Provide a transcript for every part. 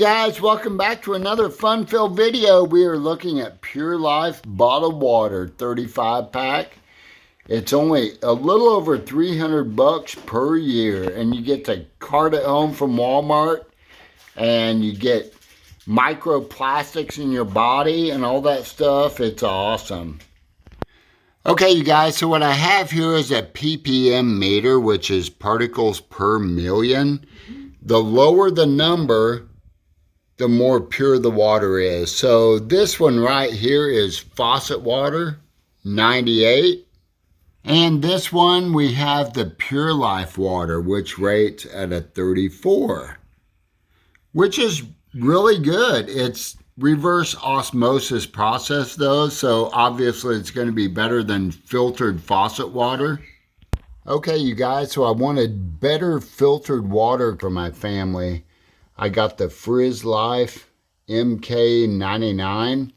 Guys, welcome back to another fun-filled video. We are looking at Pure Life bottled water 35 pack. It's only a little over 300 bucks per year, and you get to cart it home from Walmart, and you get microplastics in your body and all that stuff. It's awesome. Okay, you guys, so what I have here is a ppm meter, which is particles per million. The lower the number, the more pure the water is. So this one right here is Faucet water, 98. And this one we have the Pure Life water, which rates at a 34, which is really good. It's reverse osmosis process though, so obviously it's going to be better than filtered faucet water. Okay, you guys, so I wanted better filtered water for my family. I got the Frizz Life MK99.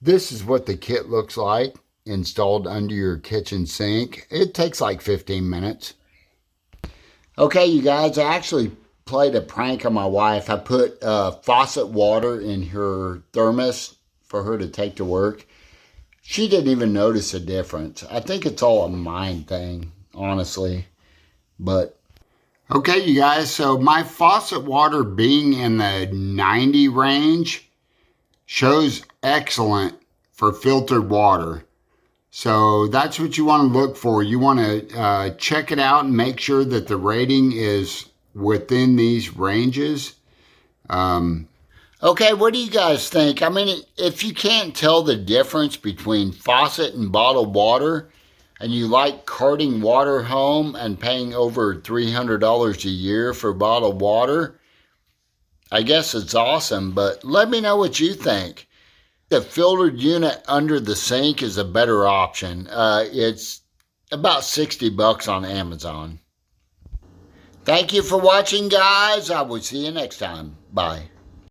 This is what the kit looks like, installed under your kitchen sink. It takes like 15 minutes. Okay, you guys, I actually played a prank on my wife. I put faucet water in her thermos for her to take to work. She didn't even notice a difference. I think it's all a mind thing, honestly. But okay, you guys, so my faucet water being in the 90 range shows excellent for filtered water. So that's what you want to look for. You want to check it out and make sure that the rating is within these ranges. Okay, what do you guys think? I mean, if you can't tell the difference between faucet and bottled water, and you like carting water home and paying over $300 a year for bottled water, I guess it's awesome, but let me know what you think. The filtered unit under the sink is a better option. It's about 60 bucks on Amazon. Thank you for watching, guys. I will see you next time. Bye.